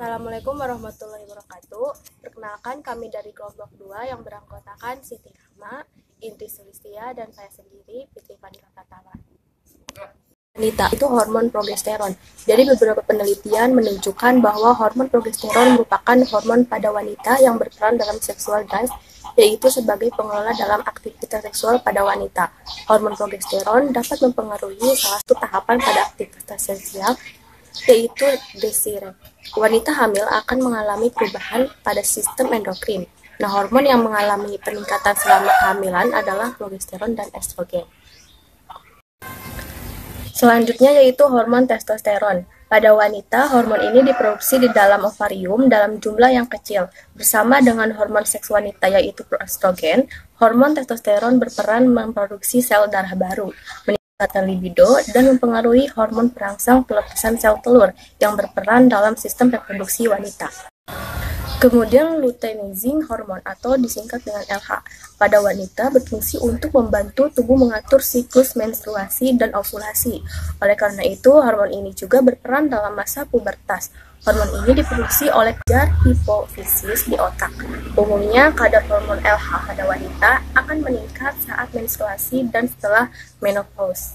Assalamualaikum warahmatullahi wabarakatuh. Perkenalkan, kami dari kelompok 2 yang beranggotakan Siti Rahma, Indri Sulistia, dan saya sendiri, Fitri Fadila Pratama. Wanita itu hormon progesteron. Jadi beberapa penelitian menunjukkan bahwa hormon progesteron merupakan hormon pada wanita yang berperan dalam sexual drive, yaitu sebagai pengelola dalam aktivitas seksual pada wanita. Hormon progesteron dapat mempengaruhi salah satu tahapan pada aktivitas seksual, yaitu desire. Wanita hamil akan mengalami perubahan pada sistem endokrin. Nah, hormon yang mengalami peningkatan selama kehamilan adalah progesteron dan estrogen. Selanjutnya yaitu hormon testosteron. Pada wanita, hormon ini diproduksi di dalam ovarium dalam jumlah yang kecil. Bersama dengan hormon seks wanita yaitu estrogen, hormon testosteron berperan memproduksi sel darah baru, meningkatkan libido, dan mempengaruhi hormon perangsang pelepasan sel telur yang berperan dalam sistem reproduksi wanita. Kemudian luteinizing hormon atau disingkat dengan LH pada wanita berfungsi untuk membantu tubuh mengatur siklus menstruasi dan ovulasi. Oleh karena itu, hormon ini juga berperan dalam masa pubertas. Hormon ini diproduksi oleh kelenjar hipofisis di otak. Umumnya, kadar hormon LH pada wanita akan meningkat saat menstruasi dan setelah menopause.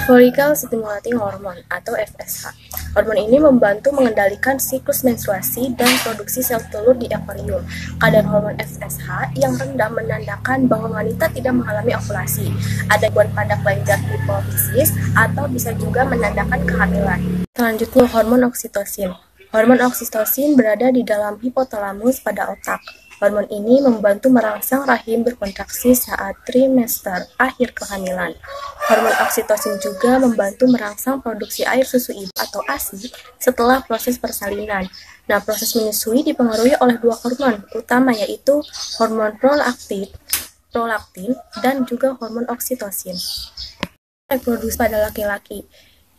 Follicle Stimulating Hormone atau FSH. Hormon ini membantu mengendalikan siklus menstruasi dan produksi sel telur di ovarium. Kadar hormon FSH yang rendah menandakan bahwa wanita tidak mengalami ovulasi. Ada gangguan pada kelenjar hipofisis atau bisa juga menandakan kehamilan. Selanjutnya, hormon oksitosin. Hormon oksitosin berada di dalam hipotalamus pada otak. Hormon ini membantu merangsang rahim berkontraksi saat trimester akhir kehamilan. Hormon oksitosin juga membantu merangsang produksi air susu ibu atau ASI setelah proses persalinan. Nah, proses menyusui dipengaruhi oleh dua hormon utama yaitu hormon prolaktin dan juga hormon oksitosin. Reproduksi pada laki-laki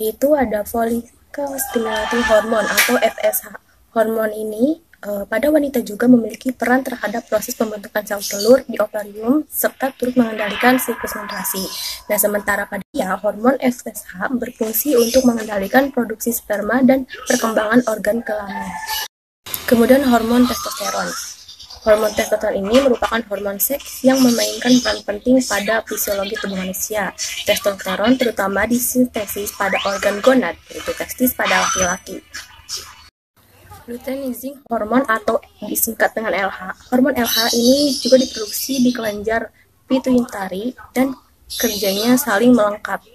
itu ada follicle stimulating hormone atau FSH. Hormon ini pada wanita juga memiliki peran terhadap proses pembentukan sel telur di ovarium serta turut mengendalikan siklus menstruasi. Nah, sementara pada pria, hormon FSH berfungsi untuk mengendalikan produksi sperma dan perkembangan organ kelamin. Kemudian hormon testosteron. Hormon testosteron ini merupakan hormon seks yang memainkan peran penting pada fisiologi tubuh manusia. Testosteron terutama disintesis pada organ gonad, yaitu testis pada laki-laki. Luteinizing hormon atau disingkat dengan LH. Hormon LH ini juga diproduksi di kelenjar pituitari dan kerjanya saling melengkapi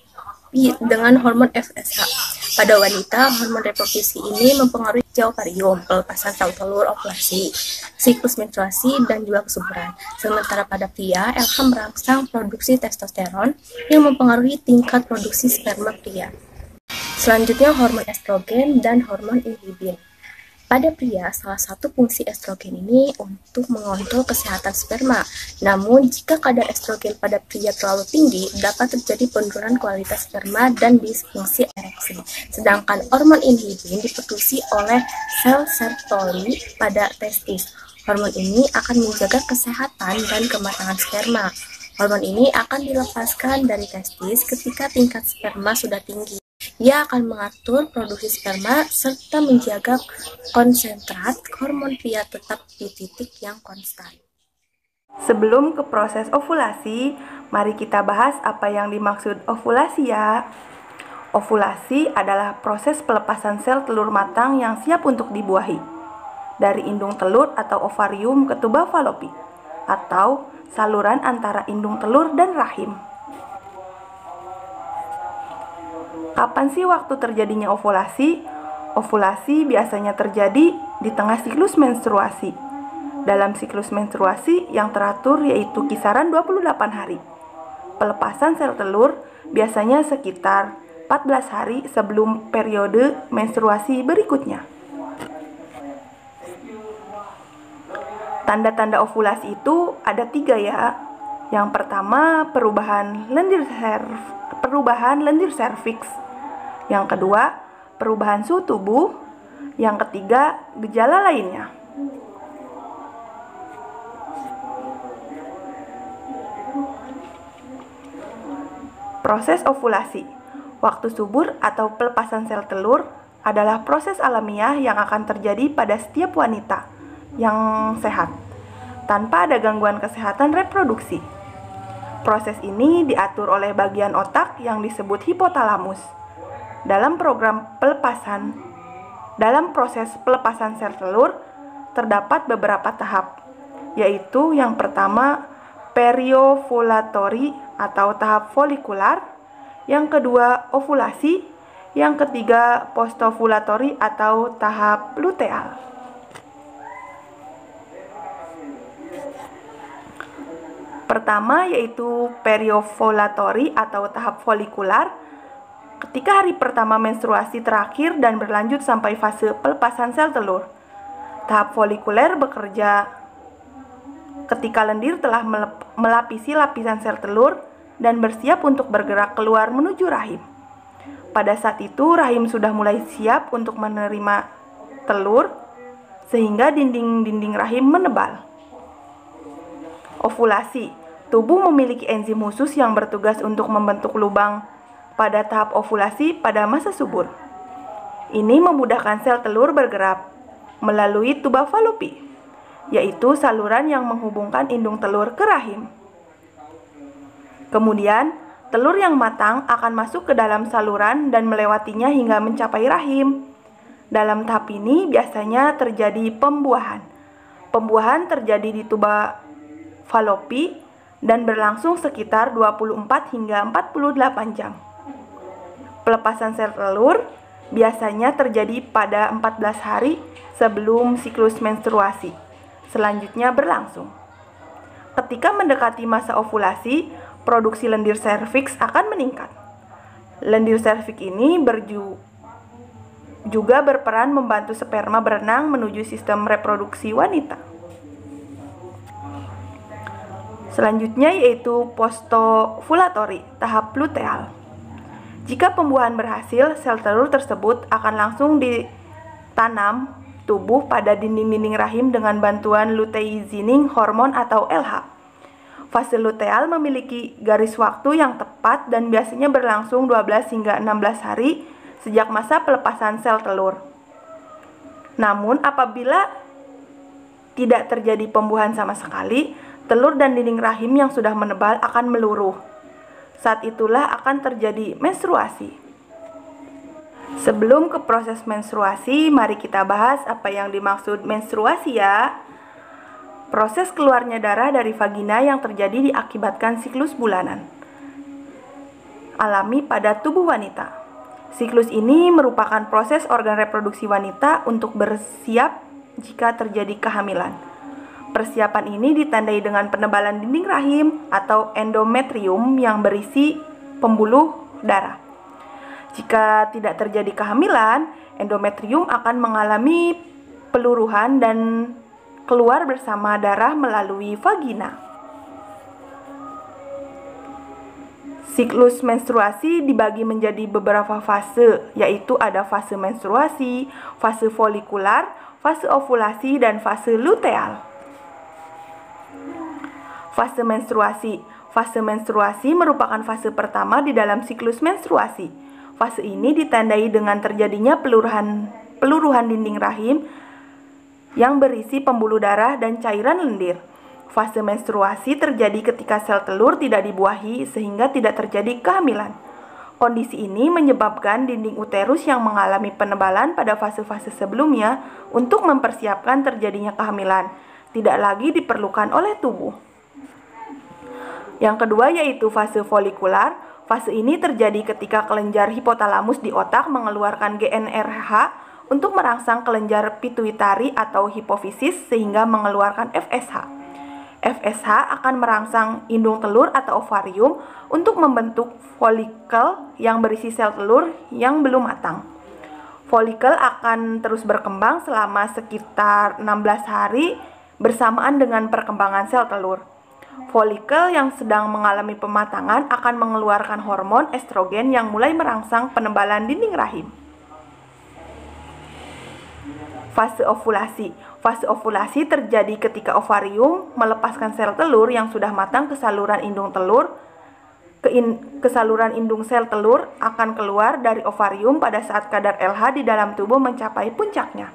dengan hormon FSH. Pada wanita, hormon reproduksi ini mempengaruhi ovarium, pelepasan sel telur, ovulasi, siklus menstruasi, dan juga kesuburan. Sementara pada pria, LH merangsang produksi testosteron yang mempengaruhi tingkat produksi sperma pria. Selanjutnya, hormon estrogen dan hormon inhibin. Pada pria, salah satu fungsi estrogen ini untuk mengontrol kesehatan sperma. Namun, jika kadar estrogen pada pria terlalu tinggi, dapat terjadi penurunan kualitas sperma dan disfungsi ereksi. Sedangkan hormon inhibin diproduksi oleh sel Sertoli pada testis. Hormon ini akan menjaga kesehatan dan kematangan sperma. Hormon ini akan dilepaskan dari testis ketika tingkat sperma sudah tinggi. Ia akan mengatur produksi sperma serta menjaga konsentrat hormon pria tetap di titik yang konstan. Sebelum ke proses ovulasi, mari kita bahas apa yang dimaksud ovulasi ya. Ovulasi adalah proses pelepasan sel telur matang yang siap untuk dibuahi dari indung telur atau ovarium ke tuba falopi atau saluran antara indung telur dan rahim. Kapan sih waktu terjadinya ovulasi? Ovulasi biasanya terjadi di tengah siklus menstruasi. Dalam siklus menstruasi yang teratur yaitu kisaran 28 hari. Pelepasan sel telur biasanya sekitar 14 hari sebelum periode menstruasi berikutnya. Tanda-tanda ovulasi itu ada 3 ya. Yang pertama, perubahan lendir serviks. Yang kedua, perubahan suhu tubuh. Yang ketiga, gejala lainnya. Proses ovulasi. Waktu subur atau pelepasan sel telur adalah proses alamiah yang akan terjadi pada setiap wanita yang sehat, tanpa ada gangguan kesehatan reproduksi. Proses ini diatur oleh bagian otak yang disebut hipotalamus. Dalam proses pelepasan sel telur, terdapat beberapa tahap, yaitu yang pertama periovulatory atau tahap folikular, yang kedua ovulasi, yang ketiga postovulatory atau tahap luteal. Pertama yaitu periovulatory atau tahap folikular, ketika hari pertama menstruasi terakhir dan berlanjut sampai fase pelepasan sel telur. Tahap folikuler bekerja ketika lendir telah melapisi lapisan sel telur dan bersiap untuk bergerak keluar menuju rahim. Pada saat itu rahim sudah mulai siap untuk menerima telur, sehingga dinding-dinding rahim menebal. Ovulasi. Tubuh memiliki enzim khusus yang bertugas untuk membentuk lubang pada tahap ovulasi pada masa subur. Ini memudahkan sel telur bergerak melalui tuba Fallopi, yaitu saluran yang menghubungkan indung telur ke rahim. Kemudian, telur yang matang akan masuk ke dalam saluran dan melewatinya hingga mencapai rahim. Dalam tahap ini biasanya terjadi pembuahan. Pembuahan terjadi di tuba Fallopi dan berlangsung sekitar 24 hingga 48 jam. Pelepasan sel telur biasanya terjadi pada 14 hari sebelum siklus menstruasi. Selanjutnya berlangsung. Ketika mendekati masa ovulasi, produksi lendir serviks akan meningkat. Lendir serviks ini juga berperan membantu sperma berenang menuju sistem reproduksi wanita. Selanjutnya yaitu postovulatory, tahap luteal. Jika pembuahan berhasil, sel telur tersebut akan langsung ditanam tubuh pada dinding-dinding rahim dengan bantuan luteinizing hormon atau LH. Fase luteal memiliki garis waktu yang tepat dan biasanya berlangsung 12 hingga 16 hari sejak masa pelepasan sel telur. Namun apabila tidak terjadi pembuahan sama sekali, telur dan dinding rahim yang sudah menebal akan meluruh. Saat itulah akan terjadi menstruasi. Sebelum ke proses menstruasi, mari kita bahas apa yang dimaksud menstruasi ya. Proses keluarnya darah dari vagina yang terjadi diakibatkan siklus bulanan alami pada tubuh wanita. Siklus ini merupakan proses organ reproduksi wanita untuk bersiap jika terjadi kehamilan. Persiapan ini ditandai dengan penebalan dinding rahim atau endometrium yang berisi pembuluh darah. Jika tidak terjadi kehamilan, endometrium akan mengalami peluruhan dan keluar bersama darah melalui vagina. Siklus menstruasi dibagi menjadi beberapa fase, yaitu ada fase menstruasi, fase folikular, fase ovulasi, dan fase luteal. Fase menstruasi. Fase menstruasi merupakan fase pertama di dalam siklus menstruasi. Fase ini ditandai dengan terjadinya peluruhan dinding rahim yang berisi pembuluh darah dan cairan lendir. Fase menstruasi terjadi ketika sel telur tidak dibuahi sehingga tidak terjadi kehamilan. Kondisi ini menyebabkan dinding uterus yang mengalami penebalan pada fase-fase sebelumnya untuk mempersiapkan terjadinya kehamilan tidak lagi diperlukan oleh tubuh. Yang kedua yaitu fase folikular. Fase ini terjadi ketika kelenjar hipotalamus di otak mengeluarkan GnRH untuk merangsang kelenjar pituitari atau hipofisis sehingga mengeluarkan FSH. FSH akan merangsang indung telur atau ovarium untuk membentuk folikel yang berisi sel telur yang belum matang. Folikel akan terus berkembang selama sekitar 16 hari bersamaan dengan perkembangan sel telur. Folikel yang sedang mengalami pematangan akan mengeluarkan hormon estrogen yang mulai merangsang penebalan dinding rahim. Fase ovulasi. Fase ovulasi terjadi ketika ovarium melepaskan sel telur yang sudah matang ke saluran indung telur ke saluran indung sel telur akan keluar dari ovarium pada saat kadar LH di dalam tubuh mencapai puncaknya.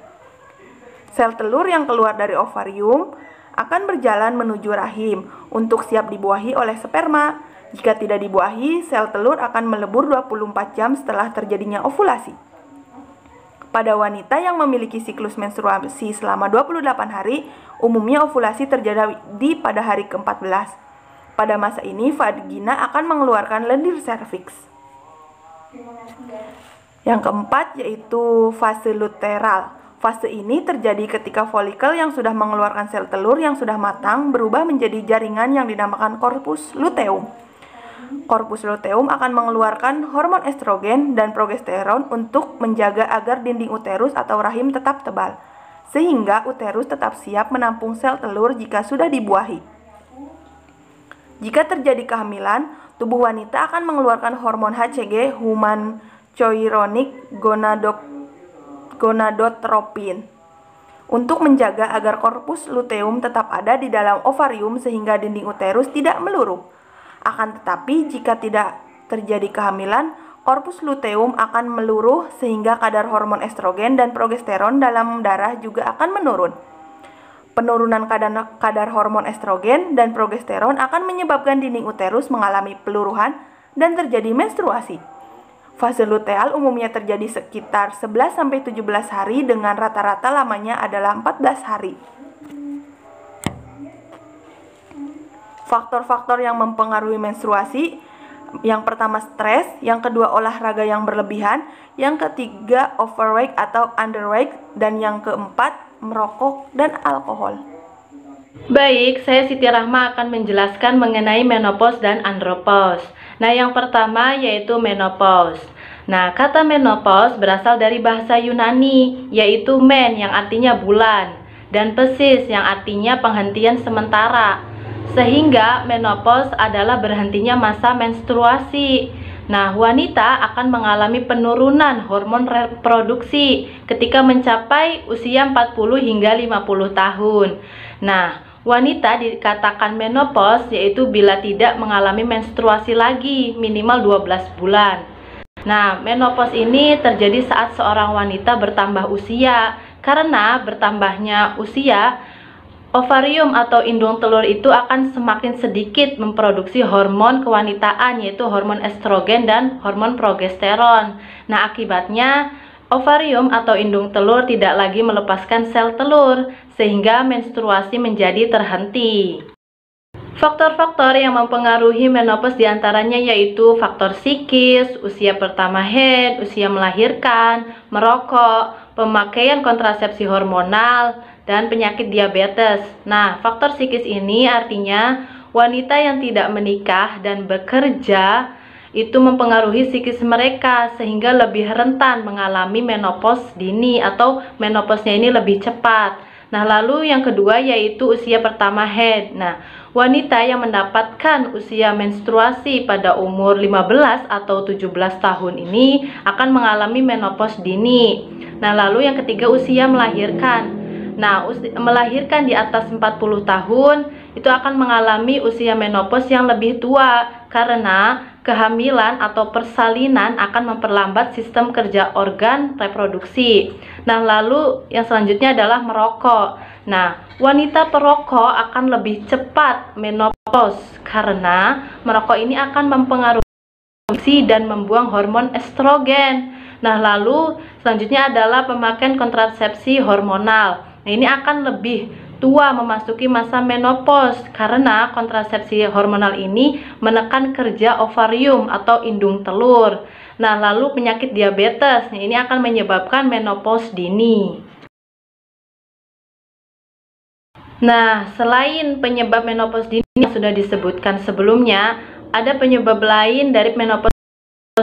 Sel telur yang keluar dari ovarium akan berjalan menuju rahim untuk siap dibuahi oleh sperma. Jika tidak dibuahi, sel telur akan melebur 24 jam setelah terjadinya ovulasi. Pada wanita yang memiliki siklus menstruasi selama 28 hari, umumnya ovulasi terjadi pada hari ke-14. Pada masa ini, vagina akan mengeluarkan lendir serviks. Yang keempat yaitu fase luteal. Fase ini terjadi ketika folikel yang sudah mengeluarkan sel telur yang sudah matang berubah menjadi jaringan yang dinamakan corpus luteum. Corpus luteum akan mengeluarkan hormon estrogen dan progesteron untuk menjaga agar dinding uterus atau rahim tetap tebal, sehingga uterus tetap siap menampung sel telur jika sudah dibuahi. Jika terjadi kehamilan, tubuh wanita akan mengeluarkan hormon HCG, human chorionic gonadotropin, untuk menjaga agar korpus luteum tetap ada di dalam ovarium sehingga dinding uterus tidak meluruh. Akan tetapi, jika tidak terjadi kehamilan, korpus luteum akan meluruh sehingga kadar hormon estrogen dan progesteron dalam darah juga akan menurun. Penurunan kadar hormon estrogen dan progesteron akan menyebabkan dinding uterus mengalami peluruhan dan terjadi menstruasi. Fase luteal umumnya terjadi sekitar 11-17 hari dengan rata-rata lamanya adalah 14 hari. Faktor-faktor yang mempengaruhi menstruasi: yang pertama stres, yang kedua olahraga yang berlebihan, yang ketiga overweight atau underweight, dan yang keempat merokok dan alkohol. Baik, saya Siti Rahma akan menjelaskan mengenai menopause dan andropause. Nah, yang pertama yaitu menopause. Nah, kata menopause berasal dari bahasa Yunani, yaitu men yang artinya bulan, dan psis yang artinya penghentian sementara. Sehingga menopause adalah berhentinya masa menstruasi. Nah, wanita akan mengalami penurunan hormon reproduksi ketika mencapai usia 40 hingga 50 tahun. Nah, wanita dikatakan menopause yaitu bila tidak mengalami menstruasi lagi minimal 12 bulan. Nah, menopause ini terjadi saat seorang wanita bertambah usia. Karena bertambahnya usia, ovarium atau indung telur itu akan semakin sedikit memproduksi hormon kewanitaan, yaitu hormon estrogen dan hormon progesteron. Nah, akibatnya ovarium atau indung telur tidak lagi melepaskan sel telur, sehingga menstruasi menjadi terhenti. Faktor-faktor yang mempengaruhi menopause diantaranya yaitu faktor psikis, usia pertama haid, usia melahirkan, merokok, pemakaian kontrasepsi hormonal, dan penyakit diabetes. Nah, faktor psikis ini artinya wanita yang tidak menikah dan bekerja itu mempengaruhi psikis mereka sehingga lebih rentan mengalami menopause dini atau menopausnya ini lebih cepat. Nah, lalu yang kedua yaitu usia pertama haid. Nah, wanita yang mendapatkan usia menstruasi pada umur 15 atau 17 tahun ini akan mengalami menopause dini. Nah, lalu yang ketiga usia melahirkan. Nah, melahirkan di atas 40 tahun itu akan mengalami usia menopause yang lebih tua karena kehamilan atau persalinan akan memperlambat sistem kerja organ reproduksi. Nah, lalu yang selanjutnya adalah merokok. Nah, wanita perokok akan lebih cepat menopause karena merokok ini akan mempengaruhi dan membuang hormon estrogen. Nah, lalu selanjutnya adalah pemakaian kontrasepsi hormonal. Nah, ini akan lebih tua memasuki masa menopause karena kontrasepsi hormonal ini menekan kerja ovarium atau indung telur. Nah, lalu penyakit diabetes, nah, ini akan menyebabkan menopause dini. Nah, selain penyebab menopause dini yang sudah disebutkan sebelumnya, ada penyebab lain dari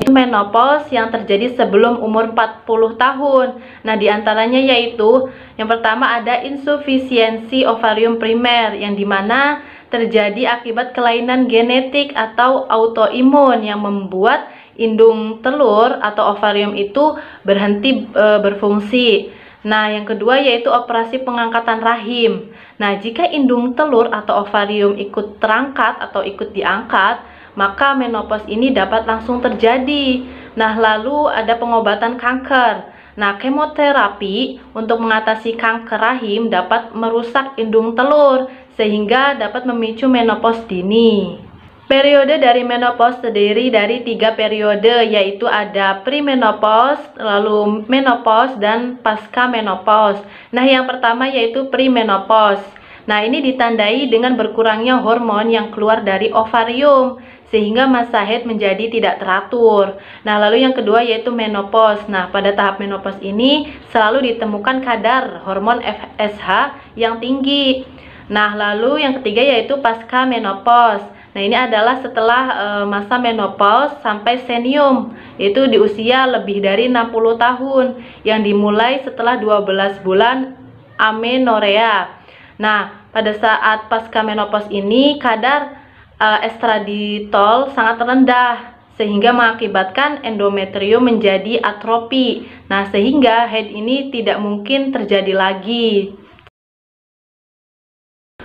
menopause yang terjadi sebelum umur 40 tahun. Nah, diantaranya yaitu yang pertama ada insufisiensi ovarium primer, yang dimana terjadi akibat kelainan genetik atau autoimun yang membuat indung telur atau ovarium itu berhenti berfungsi. Nah, yang kedua yaitu operasi pengangkatan rahim. Nah, jika indung telur atau ovarium ikut terangkat atau ikut diangkat, maka menopause ini dapat langsung terjadi. Nah, lalu ada pengobatan kanker. Nah, kemoterapi untuk mengatasi kanker rahim dapat merusak indung telur sehingga dapat memicu menopause dini. Periode dari menopause terdiri dari 3 periode, yaitu ada premenopause, lalu menopause, dan pasca menopause. Nah, yang pertama yaitu premenopause. Nah, ini ditandai dengan berkurangnya hormon yang keluar dari ovarium sehingga masa haid menjadi tidak teratur. Nah, lalu yang kedua yaitu menopause. Nah, pada tahap menopause ini selalu ditemukan kadar hormon FSH yang tinggi. Nah, lalu yang ketiga yaitu pasca menopause. Nah, ini adalah setelah masa menopause sampai senium, yaitu di usia lebih dari 60 tahun, yang dimulai setelah 12 bulan amenorea. Nah, pada saat pasca menopause ini kadar estradiol sangat rendah, sehingga mengakibatkan endometrium menjadi atrofi. Nah, sehingga haid ini tidak mungkin terjadi lagi.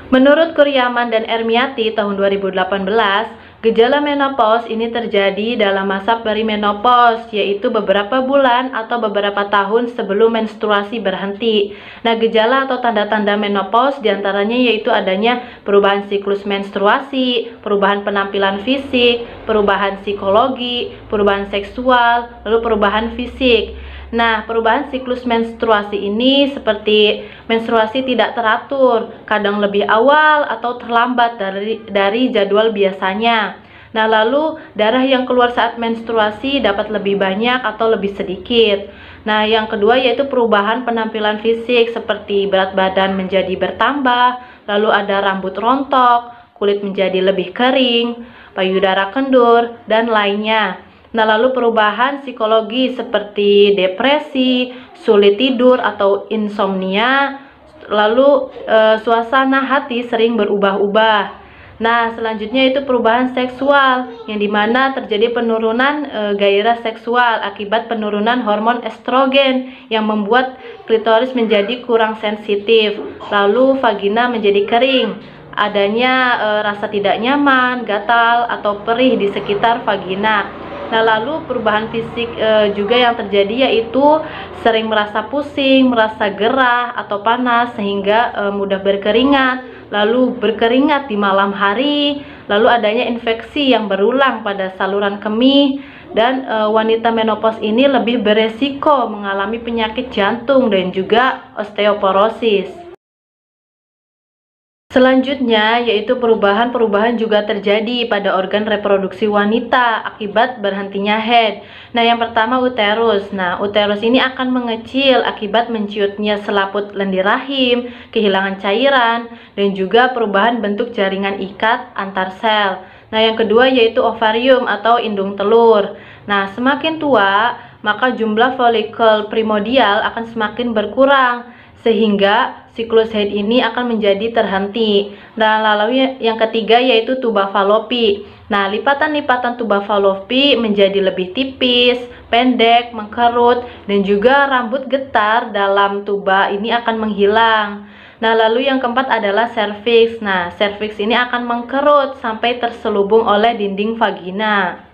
Menurut Kuryaman dan Ermiati tahun 2018, gejala menopause ini terjadi dalam masa perimenopause, yaitu beberapa bulan atau beberapa tahun sebelum menstruasi berhenti. Nah, gejala atau tanda-tanda menopause diantaranya yaitu adanya perubahan siklus menstruasi, perubahan penampilan fisik, perubahan psikologi, perubahan seksual, lalu perubahan fisik. Nah, perubahan siklus menstruasi ini seperti menstruasi tidak teratur, kadang lebih awal atau terlambat dari jadwal biasanya. Nah, lalu darah yang keluar saat menstruasi dapat lebih banyak atau lebih sedikit. Nah, yang kedua yaitu perubahan penampilan fisik seperti berat badan menjadi bertambah, lalu ada rambut rontok, kulit menjadi lebih kering, payudara kendur, dan lainnya. Nah, lalu perubahan psikologi seperti depresi, sulit tidur atau insomnia, lalu suasana hati sering berubah-ubah. Nah, selanjutnya itu perubahan seksual, yang dimana terjadi penurunan gairah seksual akibat penurunan hormon estrogen yang membuat klitoris menjadi kurang sensitif, lalu vagina menjadi kering, adanya rasa tidak nyaman, gatal, atau perih di sekitar vagina. Nah, lalu perubahan fisik juga yang terjadi yaitu sering merasa pusing, merasa gerah atau panas sehingga mudah berkeringat, lalu berkeringat di malam hari, lalu adanya infeksi yang berulang pada saluran kemih, dan wanita menopause ini lebih beresiko mengalami penyakit jantung dan juga osteoporosis. Selanjutnya yaitu perubahan-perubahan juga terjadi pada organ reproduksi wanita akibat berhentinya haid. Nah, yang pertama uterus. Nah, uterus ini akan mengecil akibat menciutnya selaput lendir rahim, kehilangan cairan, dan juga perubahan bentuk jaringan ikat antar sel. Nah, yang kedua yaitu ovarium atau indung telur. Nah, semakin tua, maka jumlah folikel primordial akan semakin berkurang, sehingga siklus haid ini akan menjadi terhenti. Dan lalu yang ketiga yaitu tuba falopi. Nah, lipatan-lipatan tuba falopi menjadi lebih tipis, pendek, mengkerut, dan juga rambut getar dalam tuba ini akan menghilang. Nah, lalu yang keempat adalah serviks. Nah, serviks ini akan mengkerut sampai terselubung oleh dinding vagina.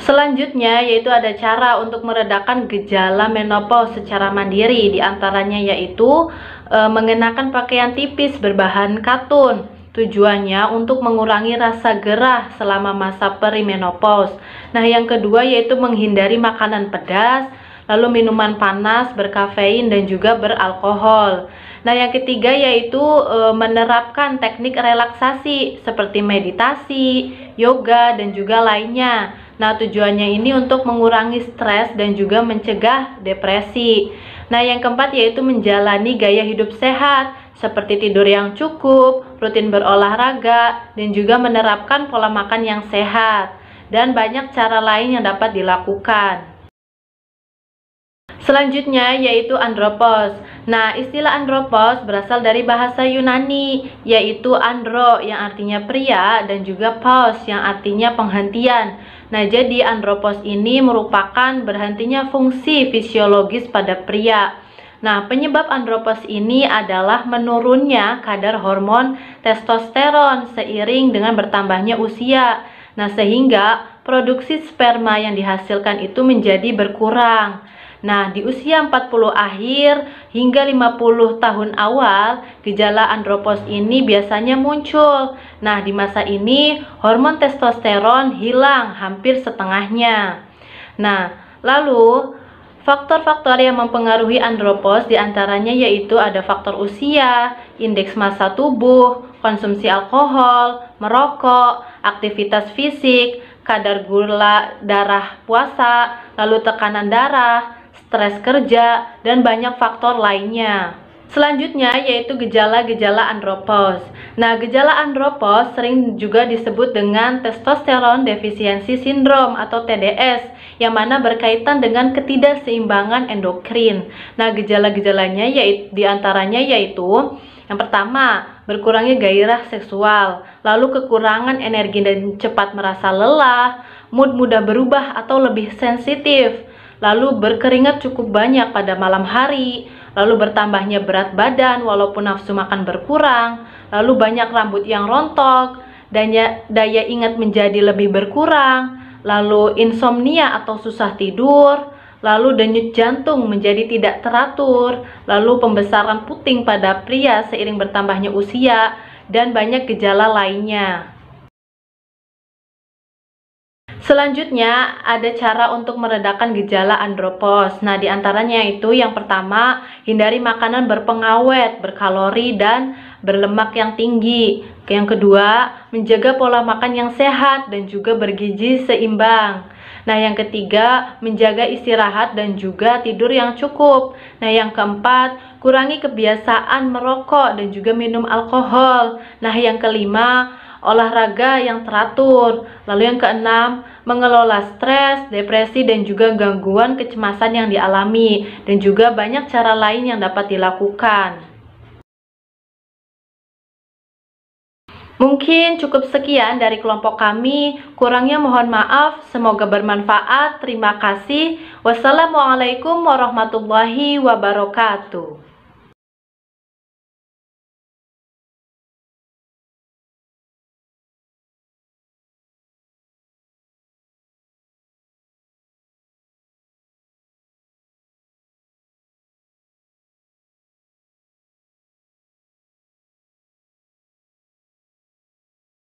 Selanjutnya yaitu ada cara untuk meredakan gejala menopause secara mandiri, diantaranya yaitu mengenakan pakaian tipis berbahan katun. Tujuannya untuk mengurangi rasa gerah selama masa perimenopause. Nah, yang kedua yaitu menghindari makanan pedas, lalu minuman panas berkafein dan juga beralkohol. Nah, yang ketiga yaitu menerapkan teknik relaksasi seperti meditasi, yoga, dan juga lainnya. Nah, tujuannya ini untuk mengurangi stres dan juga mencegah depresi. Nah, yang keempat yaitu menjalani gaya hidup sehat seperti tidur yang cukup, rutin berolahraga, dan juga menerapkan pola makan yang sehat. Dan banyak cara lain yang dapat dilakukan. Selanjutnya yaitu andropause. Nah, istilah andropause berasal dari bahasa Yunani, yaitu andro yang artinya pria dan juga pause yang artinya penghentian. Nah, jadi andropause ini merupakan berhentinya fungsi fisiologis pada pria. Nah, penyebab andropause ini adalah menurunnya kadar hormon testosteron seiring dengan bertambahnya usia. Nah, sehingga produksi sperma yang dihasilkan itu menjadi berkurang. Nah, di usia 40 akhir hingga 50 tahun awal, gejala andropause ini biasanya muncul. Nah, di masa ini hormon testosteron hilang hampir setengahnya. Nah, lalu faktor-faktor yang mempengaruhi andropause diantaranya yaitu ada faktor usia, indeks massa tubuh, konsumsi alkohol, merokok, aktivitas fisik, kadar gula darah puasa, lalu tekanan darah, stres kerja, dan banyak faktor lainnya. Selanjutnya yaitu gejala-gejala andropause. Nah, gejala andropause sering juga disebut dengan testosteron deficiency syndrome atau TDS, yang mana berkaitan dengan ketidakseimbangan endokrin. Nah, gejala-gejalanya diantaranya yaitu yang pertama, berkurangnya gairah seksual, lalu kekurangan energi dan cepat merasa lelah, mood mudah berubah atau lebih sensitif, lalu berkeringat cukup banyak pada malam hari, lalu bertambahnya berat badan walaupun nafsu makan berkurang, lalu banyak rambut yang rontok, daya ingat menjadi lebih berkurang, lalu insomnia atau susah tidur, lalu denyut jantung menjadi tidak teratur, lalu pembesaran puting pada pria seiring bertambahnya usia, dan banyak gejala lainnya. Selanjutnya, ada cara untuk meredakan gejala andropause. Nah, diantaranya itu yang pertama, hindari makanan berpengawet, berkalori, dan berlemak yang tinggi. Yang kedua, menjaga pola makan yang sehat dan juga bergizi seimbang. Nah, yang ketiga, menjaga istirahat dan juga tidur yang cukup. Nah, yang keempat, kurangi kebiasaan merokok dan juga minum alkohol. Nah, yang kelima, olahraga yang teratur. Lalu yang keenam, mengelola stres, depresi, dan juga gangguan kecemasan yang dialami. Dan juga banyak cara lain yang dapat dilakukan. Mungkin cukup sekian dari kelompok kami, kurangnya mohon maaf, semoga bermanfaat. Terima kasih. Wassalamualaikum warahmatullahi wabarakatuh.